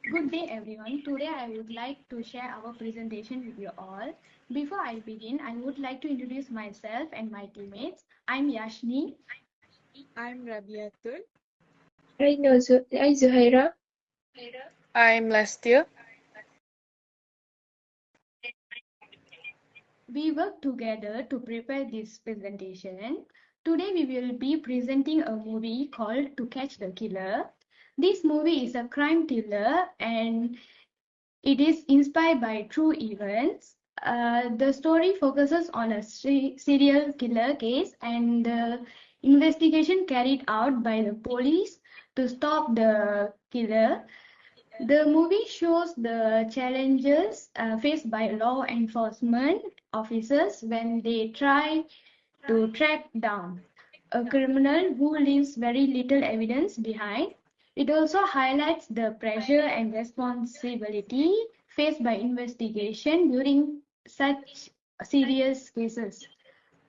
Good day, everyone. Today, I would like to share our presentation with you all. Before I begin, I would like to introduce myself and my teammates. I'm Yashni. I'm Rabiatul. Hi Zuhaira. I'm Lestia. We work together to prepare this presentation. Today, we will be presenting a movie called To Catch the Killer. This movie is a crime thriller and it is inspired by true events. The story focuses on a serial killer case and the investigation carried out by the police to stop the killer. The movie shows the challenges faced by law enforcement officers when they try to track down a criminal who leaves very little evidence behind. It also highlights the pressure and responsibility faced by investigation during such serious cases.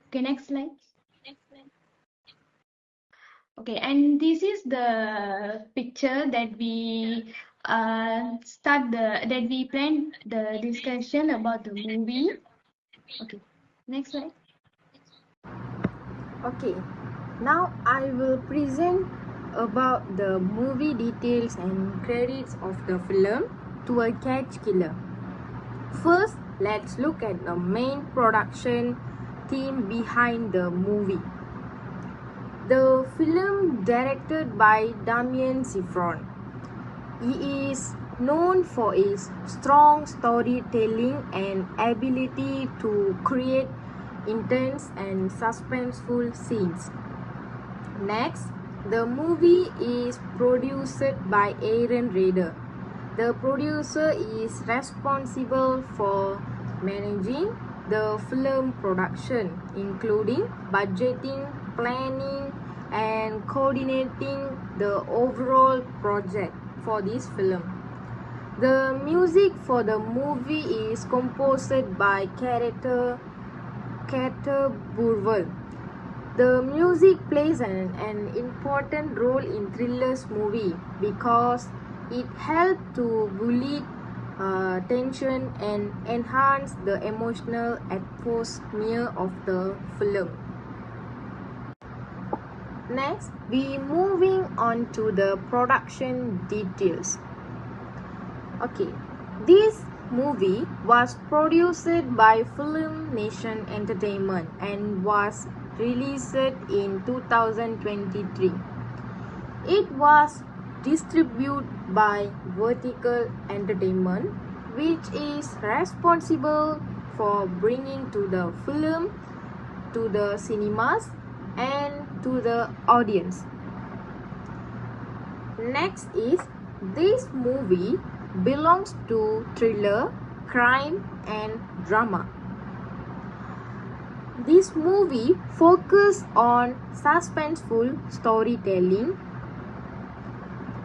Okay, next slide. Okay, and this is the picture that we plan the discussion about the movie. Okay, next slide. Okay, now I will present about the movie details and credits of the film To a Catch Killer. First, let's look at the main production team behind the movie. The film directed by Damien Sifron. He is known for his strong storytelling and ability to create intense and suspenseful scenes. Next, the movie is produced by Aaron Rader. The producer is responsible for managing the film production, including budgeting, planning, and coordinating the overall project for this film. The music for the movie is composed by Carter Burwell. The music plays an important role in Thriller's movie because it helps to build tension and enhance the emotional atmosphere of the film. Next, we moving on to the production details. Okay, this movie was produced by Film Nation Entertainment and was released in 2023. It was distributed by Vertical Entertainment, which is responsible for bringing to the film to the cinemas and to the audience. Next is, this movie belongs to thriller, crime and drama. This movie focuses on suspenseful storytelling,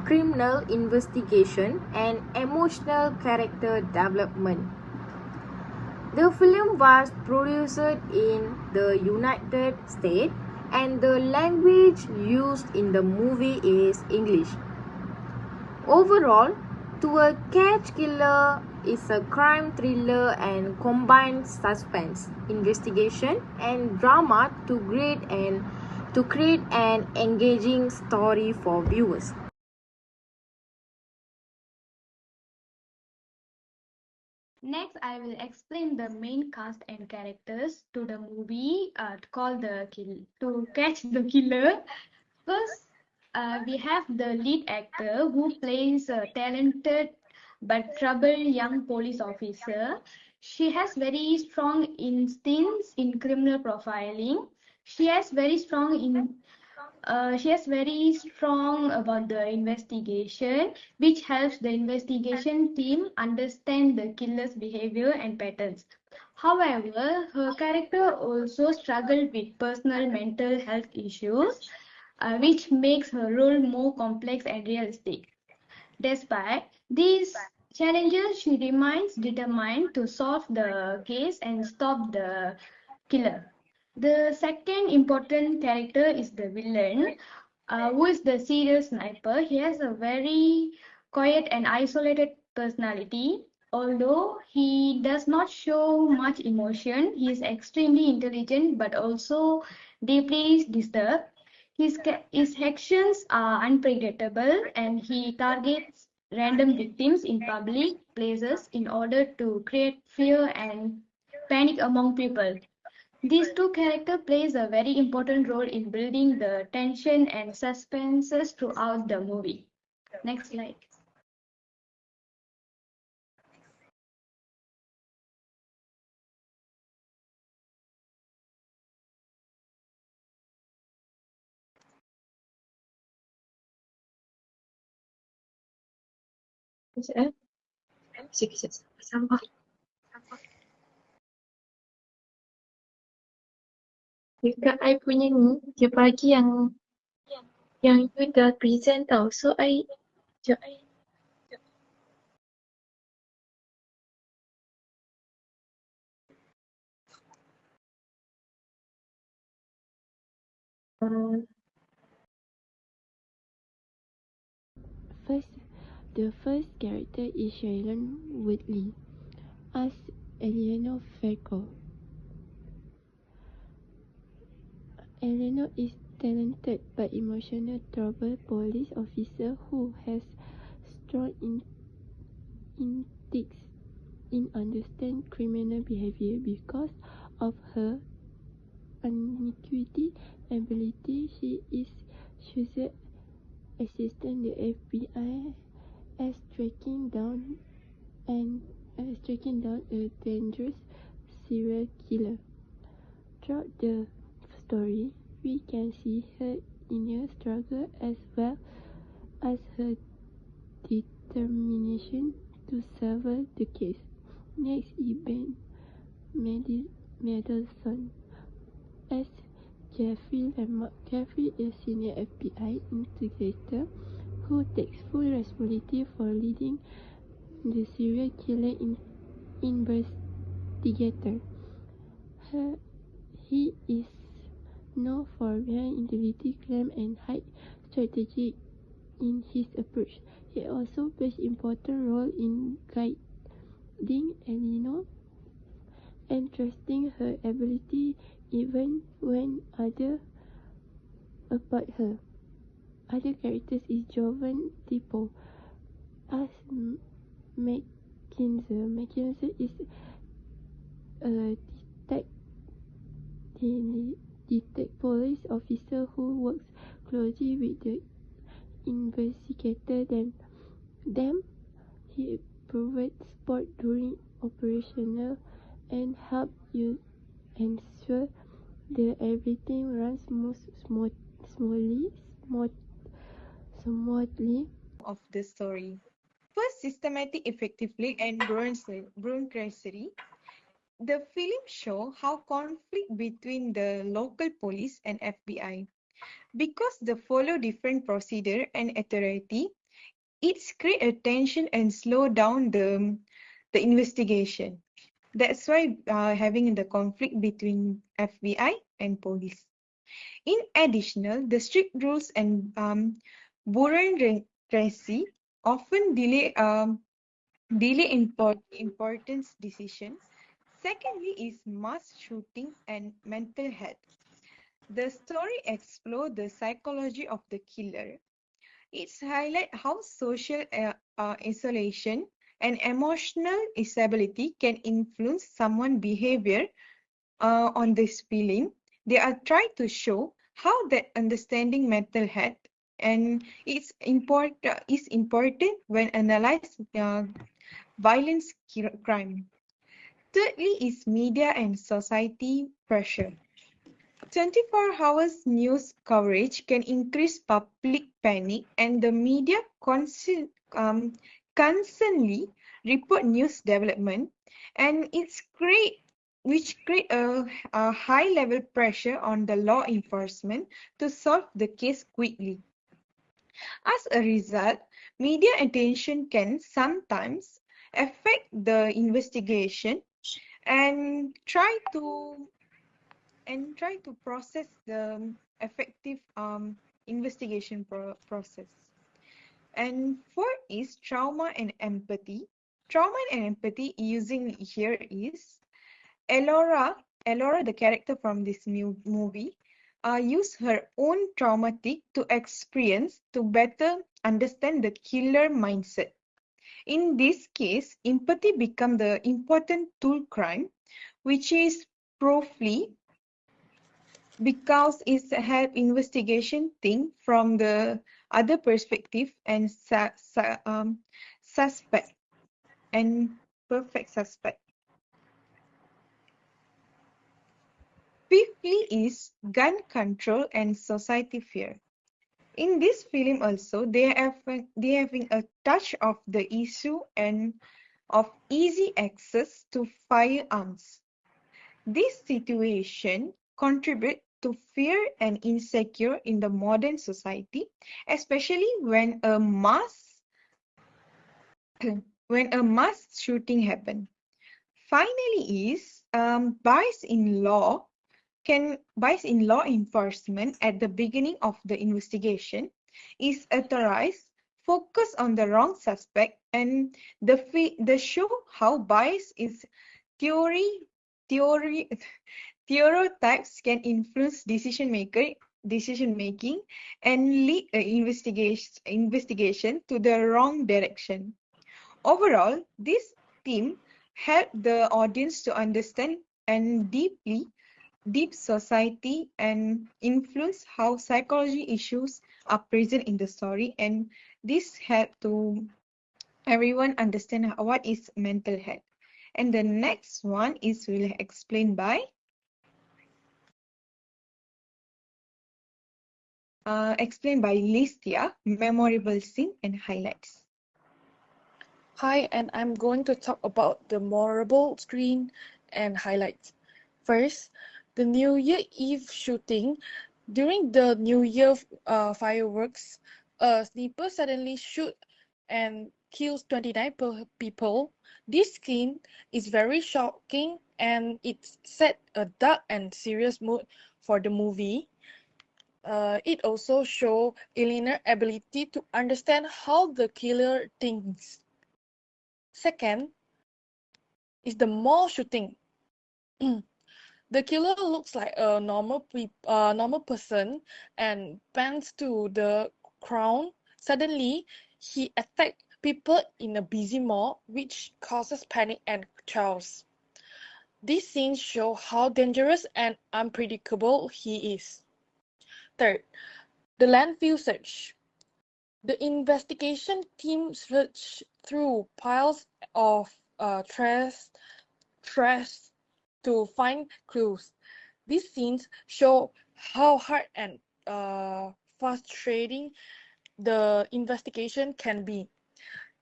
criminal investigation and emotional character development. The film was produced in the United States and the language used in the movie is English. Overall, To a Catch Killer is a crime thriller and combines suspense, investigation and drama to create an engaging story for viewers. Next, I will explain the main cast and characters to the movie to catch the killer. First, we have the lead actor who plays a talented but troubled young police officer. She has very strong instincts in criminal profiling. She has very strong in she is very strong about the investigation, which helps the investigation team understand the killer's behavior and patterns. However, her character also struggled with personal mental health issues, which makes her role more complex and realistic. Despite these challenges, she remains determined to solve the case and stop the killer. The second important character is the villain, who is the serial sniper. He has a very quiet and isolated personality. Although he does not show much emotion, he is extremely intelligent but also deeply disturbed. His actions are unpredictable and he targets random victims in public places in order to create fear and panic among people. These two characters plays a very important role in building the tension and suspenses throughout the movie. Next slide. Dekat I punya ni, dia bagi yang you dah present tau. So I, sekejap. The first character is Shailene Woodley as Eleanor Farquhar. Eleanor is talented but emotional troubled police officer who has strong instincts in understand criminal behavior. Because of her unequity ability, she is chosen assistant the FBI as tracking down a dangerous serial killer. Throughout the story, we can see her inner struggle as well as her determination to solve the case. Next is Ben Mendelsohn as Jeffrey Lamar. Jeffrey is senior FBI investigator who takes full responsibility for leading the serial killer investigator. He is known for being integrity, calm, and high strategy in his approach. He also plays important role in guiding Eleanor and trusting her ability even when others about her. Other characters is Jovan Tipo as Mackenzie. Mackenzie is a police officer who works closely with the investigator. He provides support during operational and help you ensure that everything runs smoothly. Of the story. First, systematic, effectively, and bureaucracy. The film shows how conflict between the local police and FBI. Because they follow different procedure and authority, it's create a tension and slow down the investigation. That's why having the conflict between FBI and police. In addition, the strict rules and bureaucracy often delay important decisions. Secondly is mass shooting and mental health. The story explores the psychology of the killer. It's highlight how social isolation and emotional instability can influence someone's behavior on this feeling. They are trying to show how that understanding mental health and it's important when analyze violence crime. Thirdly is media and society pressure. 24 hours news coverage can increase public panic and the media constantly report news development and which create a high level pressure on the law enforcement to solve the case quickly. As a result, media attention can sometimes affect the investigation and try to process the effective investigation process. And fourth is trauma and empathy. Trauma and empathy using here is Elora, the character from this movie, used her own traumatic to experience to better understand the killer mindset. In this case, empathy become the important tool crime, which is proofly because it's a help investigation thing from the other perspective and suspect and perfect suspect. Fifthly is gun control and society fear. In this film also, they having a touch of the issue and of easy access to firearms. This situation contribute to fear and insecure in the modern society, especially when a mass when a mass shooting happen. Finally, is bias in law enforcement at the beginning of the investigation is authorized, focus on the wrong suspect, and the show how bias is theory stereotypes can influence decision making and lead a investigation to the wrong direction. Overall, this theme helped the audience to understand and deep society and influence how psychology issues are present in the story, and this helped to everyone understand what is mental health. And the next one is will explained by Listia, memorable scene and highlights. Hi, and I'm going to talk about the memorable screen and highlights. First, the New Year Eve shooting. During the New Year fireworks, a sniper suddenly shoot and kills 29 people. This scene is very shocking and it set a dark and serious mood for the movie. It also shows Eleanor's ability to understand how the killer thinks. Second is the mall shooting. The killer looks like a normal person and bends to the crown. Suddenly, he attacks people in a busy mall, which causes panic and chaos. These scenes show how dangerous and unpredictable he is. Third, the landfill search. The investigation team searched through piles of trash to find clues. These scenes show how hard and frustrating the investigation can be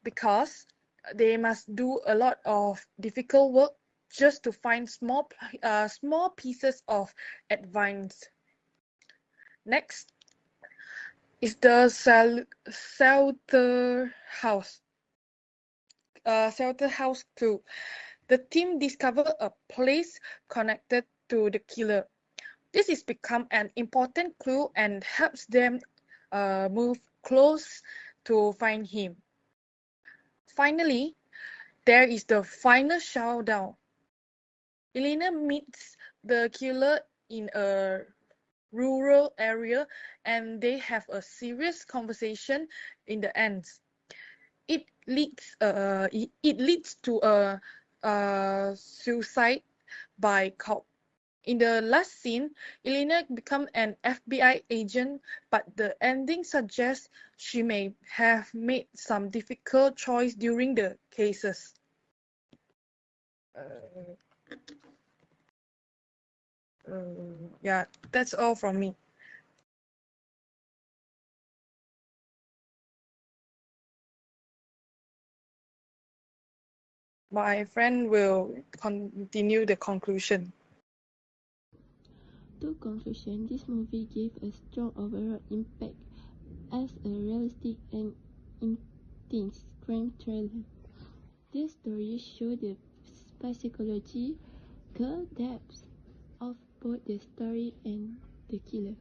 because they must do a lot of difficult work just to find small pieces of advice. Next is the shelter house. Shelter house clue. The team discover a place connected to the killer. This has become an important clue and helps them move close to find him. Finally, there is the final showdown. Elena meets the killer in a rural area and they have a serious conversation in the end. It leads to a suicide by cop. In the last scene, Elena becomes an FBI agent, but the ending suggests she may have made some difficult choice during the cases. Yeah, that's all from me. My friend will continue the conclusion. To conclusion, this movie gave a strong overall impact as a realistic and intense crime thriller. This story shows the psychological depth of both the story and the killer,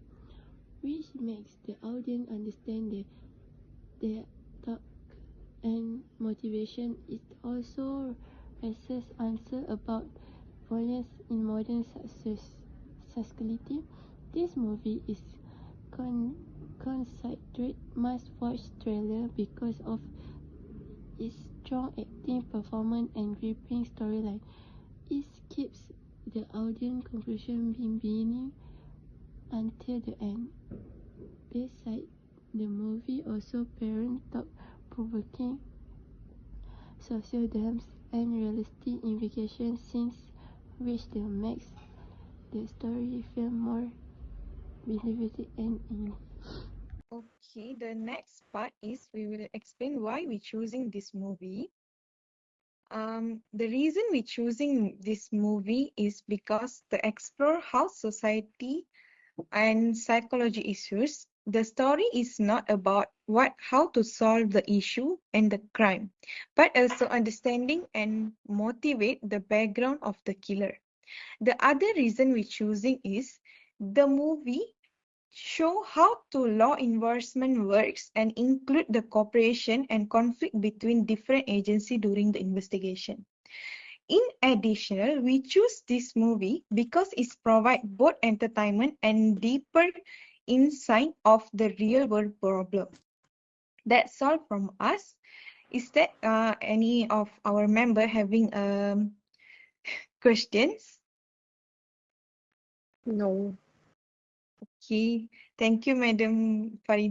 which makes the audience understand the motivation. It also raises answer about violence in modern society. This movie is considered must-watch trailer because of its strong acting, performance, and gripping storyline. It keeps the audience conclusion beginning until the end. Besides, the movie also parent thought-provoking social themes and realistic implication scenes which makes the story feel more believable and in. Okay, the next part is we will explain why we're choosing this movie. The reason we're choosing this movie is because to explore how society and psychology issues. The story is not about how to solve the issue and the crime, but also understanding and motivate the background of the killer. The other reason we're choosing is the movie show how to law enforcement works and include the cooperation and conflict between different agencies during the investigation. In addition, we choose this movie because it provides both entertainment and deeper insight of the real world problem. That's all from us. Is that any of our member having questions? No. Okay, thank you, Madam Farida.